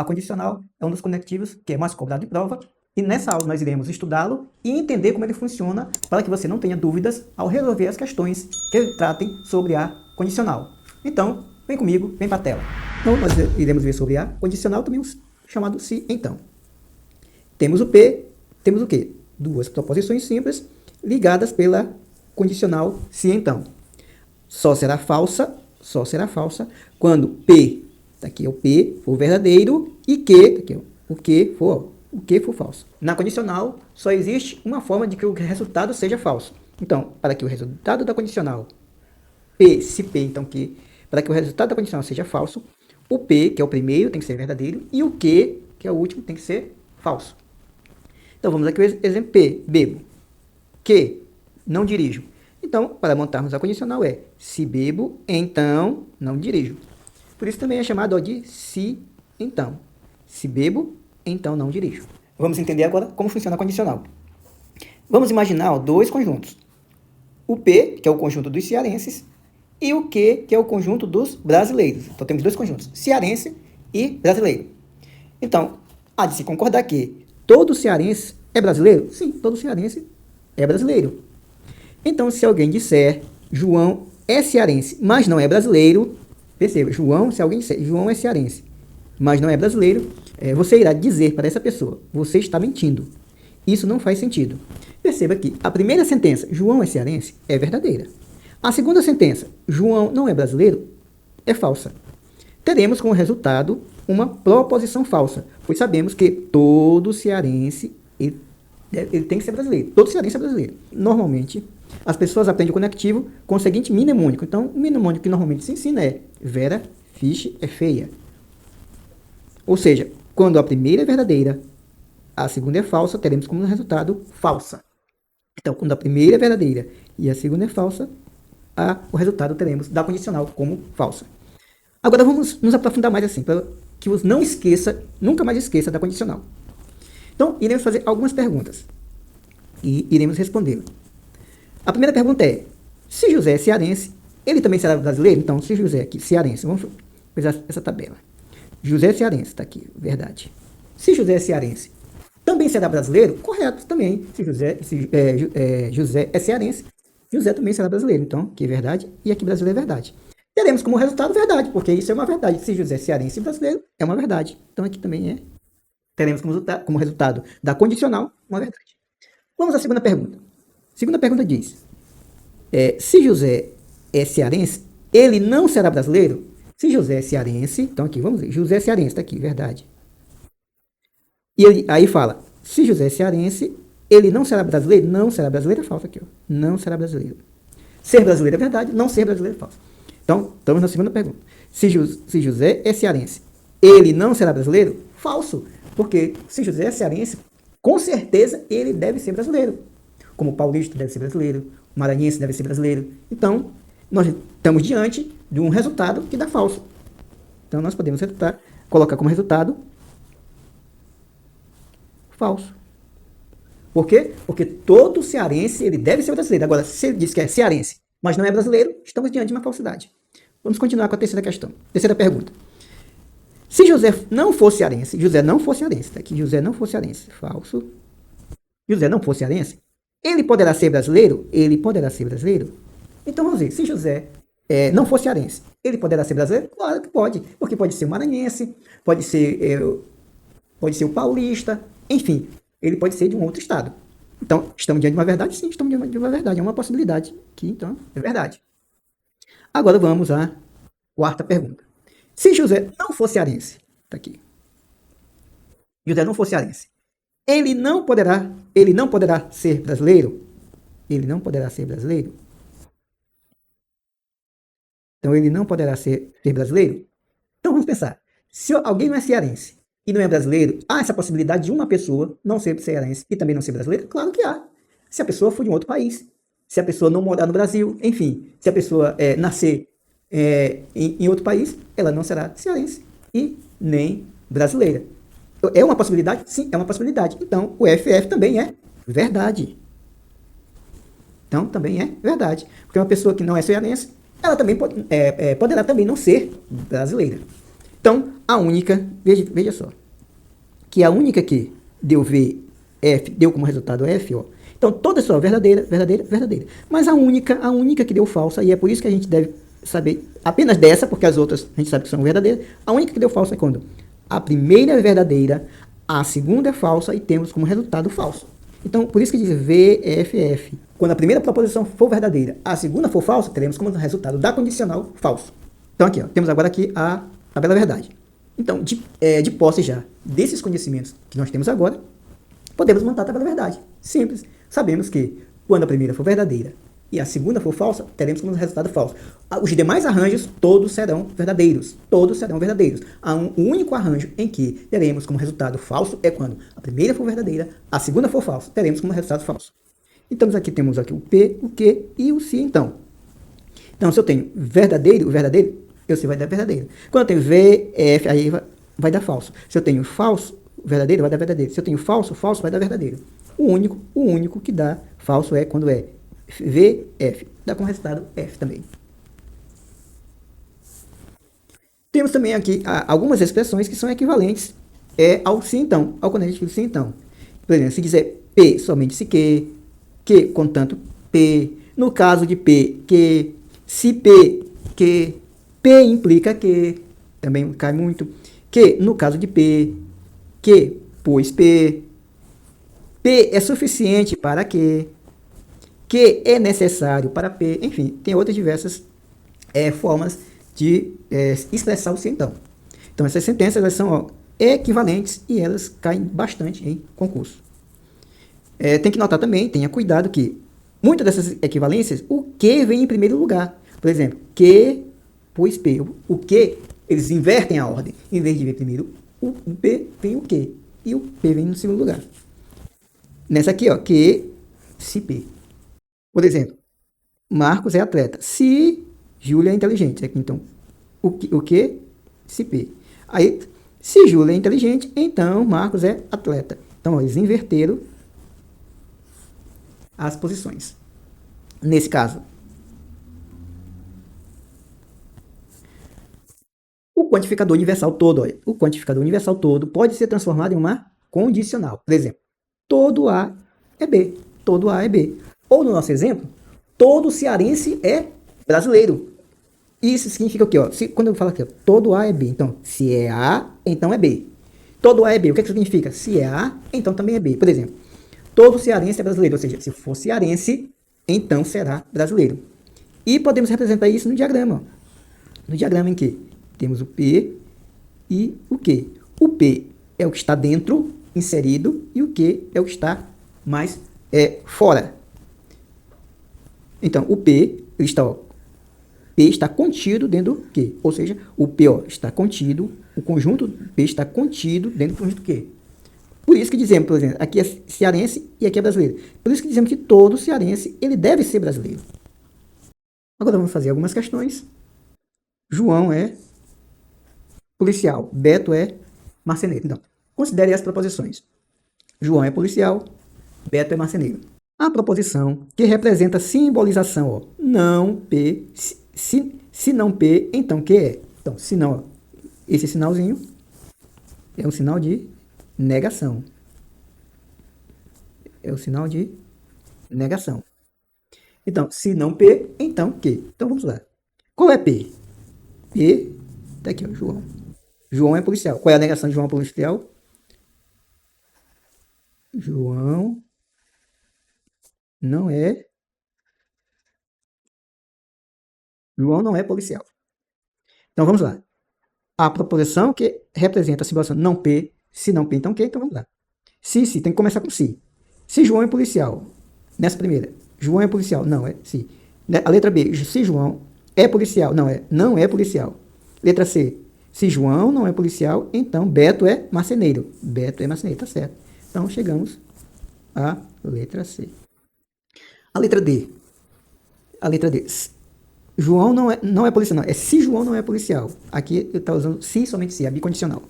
A condicional é um dos conectivos que é mais cobrado em prova, e nessa aula nós iremos estudá-lo e entender como ele funciona para que você não tenha dúvidas ao resolver as questões que tratem sobre a condicional. Então, vem comigo, vem para a tela. Então, nós iremos ver sobre a condicional, também chamado se então. Temos o P, temos o quê? Duas proposições simples ligadas pela condicional se então. Só será falsa quando P, tá aqui é o P, for verdadeiro e que, tá aqui, o que for falso. Na condicional, só existe uma forma de que o resultado seja falso. Então, para que o resultado da condicional P, se P, então que, para que o resultado da condicional seja falso, o P, que é o primeiro, tem que ser verdadeiro, e o que é o último, tem que ser falso. Então, vamos aqui ao exemplo P, bebo. Que, não dirijo. Então, para montarmos a condicional é, se bebo, então não dirijo. Por isso também é chamado de se então. Se bebo, então não dirijo. Vamos entender agora como funciona a condicional. Vamos imaginar dois conjuntos. O P, que é o conjunto dos cearenses, e o Q, que é o conjunto dos brasileiros. Então, temos dois conjuntos, cearense e brasileiro. Então, há de se concordar que todo cearense é brasileiro? Sim, todo cearense é brasileiro. Então, se alguém disser João é cearense, mas não é brasileiro, perceba, se alguém disser João é cearense, mas não é brasileiro, você irá dizer para essa pessoa, você está mentindo. Isso não faz sentido. Perceba que a primeira sentença, João é cearense, é verdadeira. A segunda sentença, João não é brasileiro, é falsa. Teremos como resultado uma proposição falsa, pois sabemos que todo cearense ele tem que ser brasileiro. Todo cearense é brasileiro. Normalmente, as pessoas aprendem o conectivo com o seguinte mnemônico. Então, o mnemônico que normalmente se ensina é Vera Fish é feia. Ou seja, quando a primeira é verdadeira, a segunda é falsa, teremos como resultado falsa. Então, quando a primeira é verdadeira e a segunda é falsa, o resultado teremos da condicional como falsa. Agora vamos nos aprofundar mais assim, para que você não esqueça, nunca mais esqueça da condicional. Então, iremos fazer algumas perguntas e iremos respondê-las. A primeira pergunta é, se José é cearense, ele também será brasileiro? Então, se José aqui, cearense, vamos fazer essa tabela. José é cearense, está aqui, verdade. Se José é cearense, também será brasileiro? Correto, também. Se José é cearense, José também será brasileiro. Então, aqui é verdade e aqui brasileiro é verdade. Teremos como resultado verdade, porque isso é uma verdade. Se José é cearense e brasileiro, é uma verdade. Então, aqui também teremos como resultado da condicional uma verdade. Vamos à segunda pergunta. A segunda pergunta diz, se José é cearense, ele não será brasileiro? Se José é cearense, então aqui, vamos ver, José é cearense, está aqui, verdade. E ele aí fala, se José é cearense, ele não será brasileiro? Não será brasileiro é falso aqui, ó. Não será brasileiro. Ser brasileiro é verdade, não ser brasileiro é falso. Então, estamos na segunda pergunta. Se José é cearense, ele não será brasileiro? Falso. Porque se José é cearense, com certeza ele deve ser brasileiro. Como o paulista deve ser brasileiro, o maranhense deve ser brasileiro. Então, nós estamos diante de um resultado que dá falso. Então, nós podemos colocar como resultado falso. Por quê? Porque todo cearense ele deve ser brasileiro. Agora, se ele diz que é cearense, mas não é brasileiro, estamos diante de uma falsidade. Vamos continuar com a terceira questão. Terceira pergunta. Se José não fosse cearense, tá aqui, José não fosse cearense, falso. José não fosse cearense, ele poderá ser brasileiro? Ele poderá ser brasileiro? Então vamos ver, se José não fosse cearense, ele poderá ser brasileiro? Claro que pode, porque pode ser o maranhense, pode ser o paulista, enfim, ele pode ser de um outro estado. Então, estamos diante de uma verdade? Sim, estamos diante de uma verdade, é uma possibilidade que, então, é verdade. Agora vamos à quarta pergunta. Se José não fosse cearense, tá aqui. José não fosse cearense, ele não poderá ser brasileiro? Ele não poderá ser brasileiro? Então, ele não poderá ser brasileiro? Então, vamos pensar. Se alguém não é cearense e não é brasileiro, há essa possibilidade de uma pessoa não ser cearense e também não ser brasileira? Claro que há. Se a pessoa for de um outro país, se a pessoa não morar no Brasil, enfim, se a pessoa nascer em outro país, ela não será cearense e nem brasileira. É uma possibilidade? Sim, é uma possibilidade. Então, o FF também é verdade. Então, também é verdade. Porque uma pessoa que não é cearense, ela também poderá também não ser brasileira. Então, a única, veja só, que a única que deu V, F, deu como resultado F, ó. Então, todas são verdadeira, verdadeira, verdadeira. Mas a única que deu falsa, e é por isso que a gente deve saber apenas dessa, porque as outras a gente sabe que são verdadeiras, a única que deu falsa é quando a primeira é verdadeira, a segunda é falsa e temos como resultado falso. Então, por isso que diz VFF. Quando a primeira proposição for verdadeira, a segunda for falsa, teremos como resultado da condicional falso. Então, aqui, ó, temos agora aqui a tabela verdade. Então, de posse já desses conhecimentos que nós temos agora, podemos montar a tabela verdade. Simples. Sabemos que quando a primeira for verdadeira e a segunda for falsa, teremos como resultado falso. Os demais arranjos, todos serão verdadeiros. Todos serão verdadeiros. O único arranjo em que teremos como resultado falso é quando a primeira for verdadeira, a segunda for falsa, teremos como resultado falso. Então, aqui temos aqui o P, o Q e o se, então. Então, se eu tenho verdadeiro, o verdadeiro, eu sei vai dar verdadeiro. Quando eu tenho VF, aí vai dar falso. Se eu tenho falso, verdadeiro, vai dar verdadeiro. Se eu tenho falso, falso, vai dar verdadeiro. O único que dá falso é quando é VF. Dá como resultado F também. Temos também aqui algumas expressões que são equivalentes ao sim então, ao conectivo sim então. Por exemplo, se dizer P somente se que contanto P, no caso de P, que, se P, que, P implica que, também cai muito, que no caso de P, que, pois P é suficiente para que é necessário para P, enfim, tem outras diversas formas de expressar o sim então. Então, essas sentenças elas são equivalentes e elas caem bastante em concurso. Tem que notar também, tenha cuidado que muitas dessas equivalências, o que vem em primeiro lugar. Por exemplo, que, pois P. O que, eles invertem a ordem. Em vez de vir primeiro o P, vem o que. E o P vem no segundo lugar. Nessa aqui, ó, que, se P. Por exemplo, Marcos é atleta. Se Júlia é inteligente. Aqui, então, o que, se P. Aí, se Júlia é inteligente, então Marcos é atleta. Então, ó, eles inverteram as posições. Nesse caso, o quantificador universal todo, olha, o quantificador universal todo pode ser transformado em uma condicional. Por exemplo, todo A é B. Todo A é B. Ou no nosso exemplo, todo cearense é brasileiro. Isso significa o quê? Ó? Quando eu falo aqui, ó, todo A é B. Então, se é A, então é B. Todo A é B. O que significa? Se é A, então também é B. Por exemplo, todo cearense é brasileiro. Ou seja, se for cearense, então será brasileiro. E podemos representar isso no diagrama. Ó. No diagrama em que temos o P e o Q. O P é o que está dentro, inserido, e o Q é o que está mais fora. Então, o P está contido dentro do Q. Ou seja, o P está contido, o conjunto P está contido dentro do conjunto Q. Por isso que dizemos, por exemplo, aqui é cearense e aqui é brasileiro. Por isso que dizemos que todo cearense ele deve ser brasileiro. Agora vamos fazer algumas questões. João é policial, Beto é marceneiro. Então, considere as proposições. João é policial, Beto é marceneiro. A proposição que representa simbolização, ó, não P, se não P, então que é? Então, se não, ó, esse sinalzinho é um sinal de negação. É o sinal de negação. Então, se não P, então que? Então, vamos lá. Qual é P? P, tá aqui, ó, João. João é policial. Qual é a negação de João policial? João não é policial. Então, vamos lá. A proposição que representa a simbolização não P, se não P, então que? Então, vamos lá. Se, tem que começar com se. Se João é policial, nessa primeira, João é policial, não é se. A letra B, se João é policial, não é policial. Letra C, se João não é policial, então Beto é marceneiro. Beto é marceneiro, tá certo. Então, chegamos à letra C. A letra D. João não é policial, não. É se João não é policial. Aqui eu estou usando se, somente se, é bicondicional.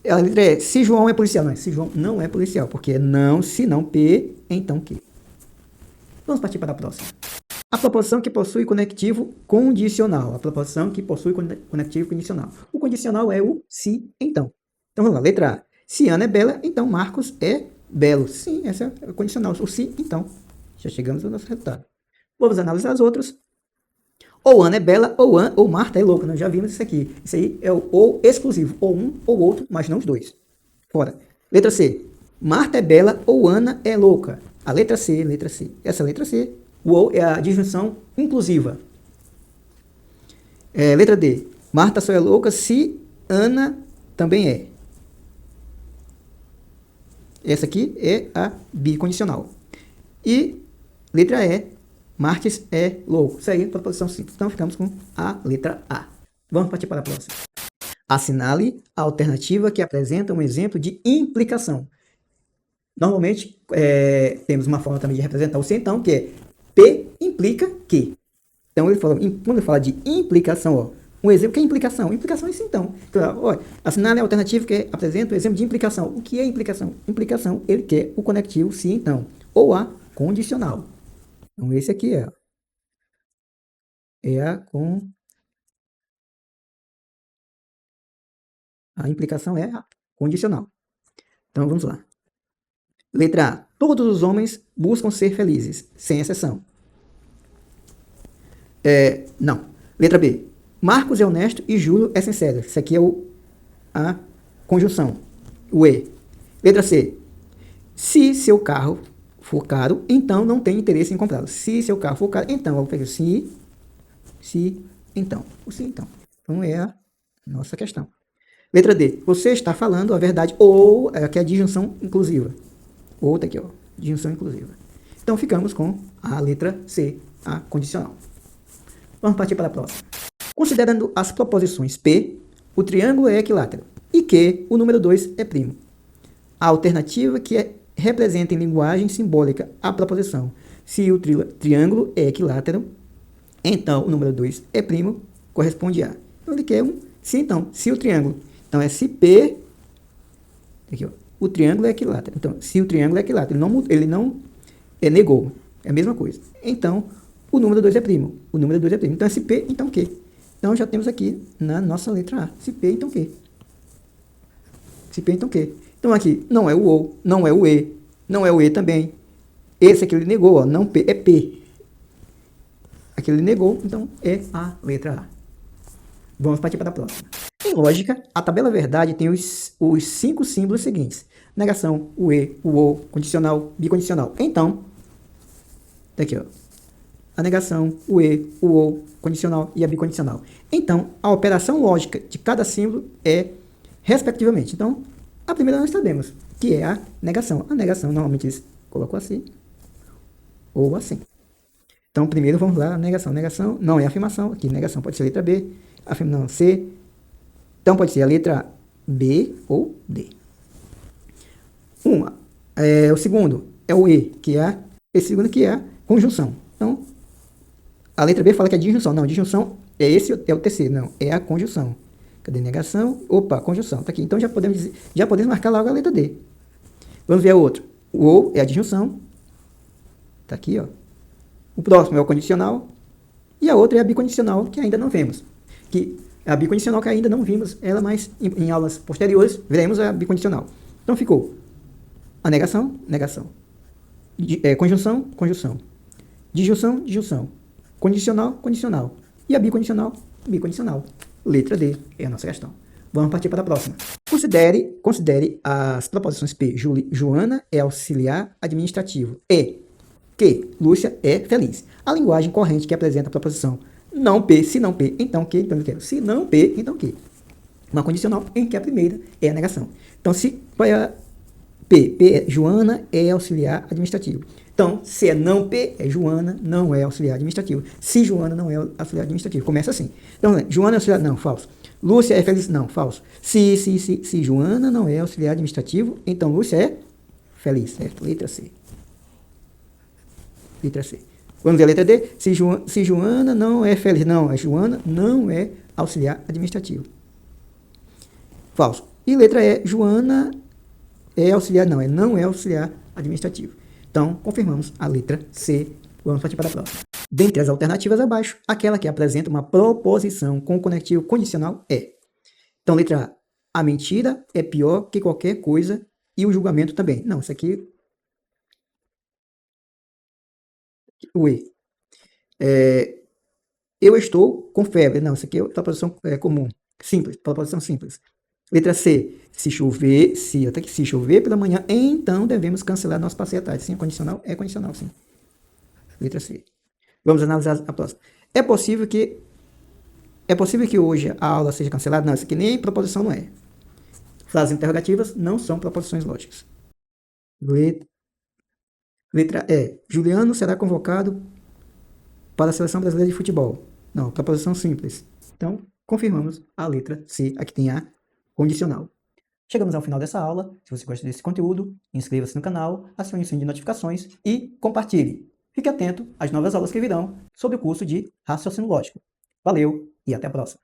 A letra E, se João é policial, não é? Se João não é policial, porque é não, se não P, então que. Vamos partir para a próxima. A proposição que possui conectivo condicional. A proposição que possui conectivo condicional. O condicional é o se, então. Então vamos lá, letra A. Se Ana é bela, então Marcos é belo. Sim, essa é o condicional. O se, então. Já chegamos ao nosso resultado. Vamos analisar as outras. Ou Ana é bela, ou Marta é louca. Nós já vimos isso aqui. Isso aí é o ou exclusivo. Ou um ou outro, mas não os dois. Fora. Letra C. Marta é bela ou Ana é louca. A letra C, letra C. Essa letra C. O ou é a disjunção inclusiva. Letra D. Marta só é louca se Ana também é. Essa aqui é a bicondicional. E letra E. Marques é louco. Isso aí é a proposição simples. Então ficamos com a letra A. Vamos partir para a próxima. Assinale a alternativa que apresenta um exemplo de implicação. Normalmente, temos uma forma também de representar o se então, que é P implica que. Então, quando ele fala de implicação, ó, um exemplo que é implicação. Implicação é isso então. Então, ó, assinale a alternativa que apresenta um exemplo de implicação. O que é implicação? Implicação, ele quer o conectivo se então, ou a condicional. Então, esse aqui a implicação é a condicional. Então, vamos lá. Letra A. Todos os homens buscam ser felizes, sem exceção. Não. Letra B. Marcos é honesto e Júlio é sincero. Isso aqui é a conjunção. O E. Letra C. Se seu carro for caro, então não tem interesse em comprá-lo. Se seu carro for caro, então. Vamos pegar se, então. O se, então. Então é a nossa questão. Letra D. Você está falando a verdade ou que é a disjunção inclusiva. Outra aqui, ó. Disjunção inclusiva. Então ficamos com a letra C, a condicional. Vamos partir para a próxima. Considerando as proposições P, o triângulo é equilátero e Q, o número 2 é primo. A alternativa que representa em linguagem simbólica a proposição. Se o triângulo é equilátero, então o número 2 é primo, corresponde a. Então ele quer se então, se o triângulo. Então é se P, aqui, ó, o triângulo é equilátero. Então, se o triângulo é equilátero, ele não negou. É a mesma coisa. Então, o número 2 é primo. O número 2 é primo. Então, é se P, então Q. Então, já temos aqui na nossa letra A. Se P, então Q. Se P, então Q. Então, aqui, não é o ou, não é o E, não é o E também. Esse aqui ele negou, ó, não P, é P. Aqui ele negou, então é a letra A. Vamos partir para a próxima. Em lógica, a tabela verdade tem os 5 símbolos seguintes. Negação, o E, o ou, condicional, bicondicional. Então, daqui, ó. A negação, o E, o ou, condicional e a bicondicional. Então, a operação lógica de cada símbolo é respectivamente. Então, a primeira nós sabemos, que é a negação. A negação, normalmente eles colocam assim, ou assim. Então, primeiro vamos lá, a negação. Negação não é afirmação, aqui negação pode ser a letra B, afirmação C. Então, pode ser a letra B ou D. O segundo é o E, que é esse segundo que é a conjunção. Então, a letra B fala que é disjunção. Não, disjunção é esse, é o terceiro. Não, é a conjunção. Cadê negação? Opa, conjunção. Tá aqui. Então, já podemos marcar logo a letra D. Vamos ver a outra. O ou é a disjunção. Tá aqui, ó. O próximo é o condicional. E a outra é a bicondicional, que ainda não vemos. A bicondicional que ainda não vimos ela, mas em aulas posteriores veremos a bicondicional. Então, ficou a negação, negação. Conjunção, conjunção. Disjunção, disjunção. Condicional, condicional. E a bicondicional, bicondicional. Letra D é a nossa questão. Vamos partir para a próxima. Considere as proposições P. Joana é auxiliar administrativo. E que Lúcia é feliz. A linguagem corrente que apresenta a proposição não P, se não P, então Q. Então, eu quero se não P, então Q. Uma condicional em que a primeira é a negação. Então, se P, Joana é auxiliar administrativo. Então, se é não P, é Joana não é auxiliar administrativo. Se Joana não é auxiliar administrativo. Começa assim. Então, Joana é auxiliar, não, falso. Lúcia é feliz, não, falso. Se Joana não é auxiliar administrativo, então Lúcia é feliz, certo? Letra C. Letra C. Vamos ver a letra D. Se Joana não é feliz, não, a Joana não é auxiliar administrativo. Falso. E letra E, Joana é auxiliar, não é auxiliar administrativo. Então, confirmamos a letra C. Vamos partir para a próxima. Dentre as alternativas abaixo, aquela que apresenta uma proposição com conectivo condicional é. Então, letra A mentira é pior que qualquer coisa e o julgamento também. Não, isso aqui... O E. Eu estou com febre. Não, isso aqui é proposição comum. Simples, proposição simples. Letra C. Se chover pela manhã, então devemos cancelar nosso passeio à tarde. Sim, é condicional? É condicional, sim. Letra C. Vamos analisar a próxima. É possível que hoje a aula seja cancelada? Não, isso aqui nem proposição não é. Frases interrogativas não são proposições lógicas. Letra E. Juliano será convocado para a seleção brasileira de futebol. Não, proposição simples. Então, confirmamos a letra C, aqui tem a condicional. Chegamos ao final dessa aula. Se você gosta desse conteúdo, inscreva-se no canal, acione o sininho de notificações e compartilhe. Fique atento às novas aulas que virão sobre o curso de raciocínio lógico. Valeu e até a próxima.